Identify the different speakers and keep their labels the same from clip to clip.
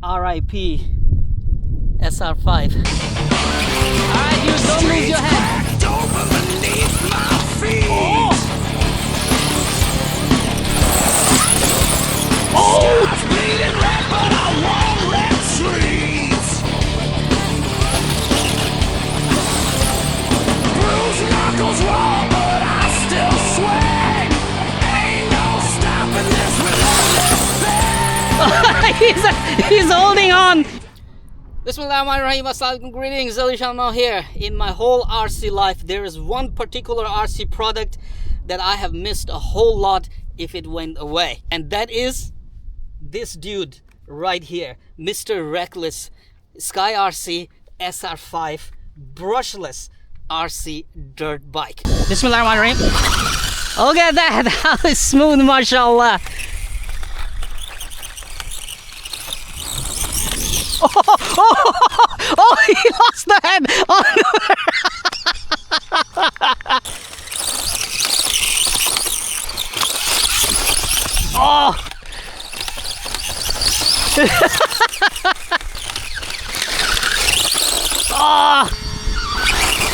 Speaker 1: RIP SR5. Alright, you don't lose your head. He's holding on. Bismillahirrahmanirrahim. Greetings, Ali Shalmal here. In my whole RC life, there is one particular RC product that I have missed a whole lot if it went away, and that is this dude right here, Mr. Reckless SkyRC SR5 brushless RC dirt bike. Bismillahirrahmanirrahim. Look at that, how it's smooth, mashallah. Oh, he lost the head. Oh, no. Oh. Oh.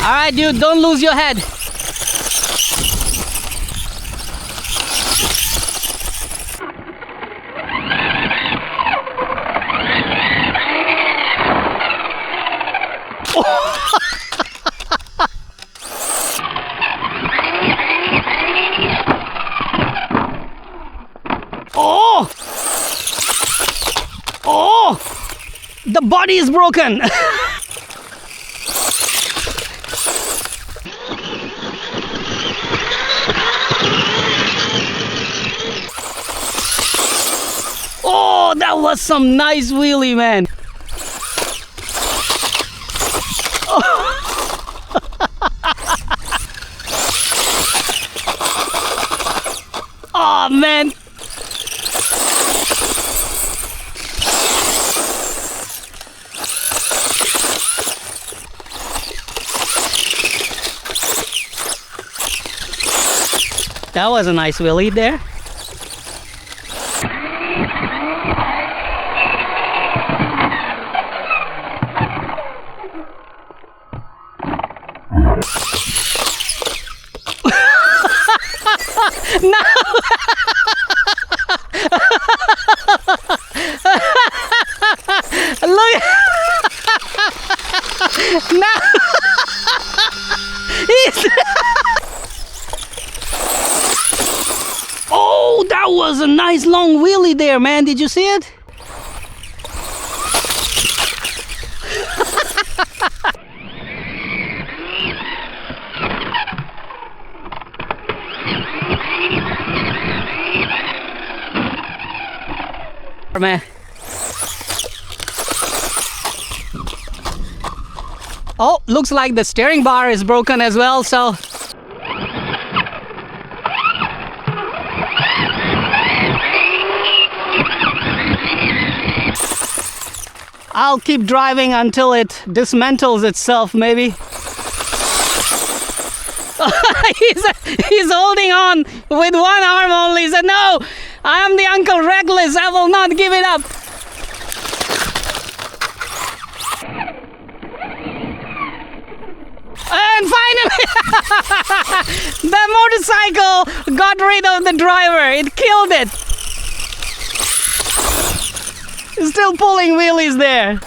Speaker 1: All right, dude, don't lose your head. Oh! Oh! The body is broken! Oh, that was some nice wheelie, man! Oh, man! That was a nice wheelie there. No! Look! No! Oh, that was a nice long wheelie there, man. Did you see it? Man. Oh, looks like the steering bar is broken as well, so I'll keep driving until it dismantles itself, maybe. He's holding on with one arm only. He said, no, I am the Uncle Reckless. I will not give it up. And finally, the motorcycle got rid of the driver. It killed it. It's still pulling wheelies there.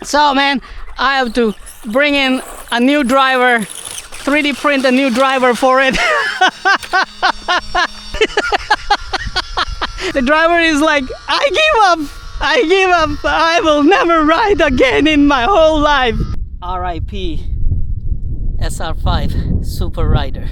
Speaker 1: So, man, I have to bring in a new driver, 3D print a new driver for it. The driver is like, I give up. I will never ride again in my whole life. RIP SR5 Super Rider.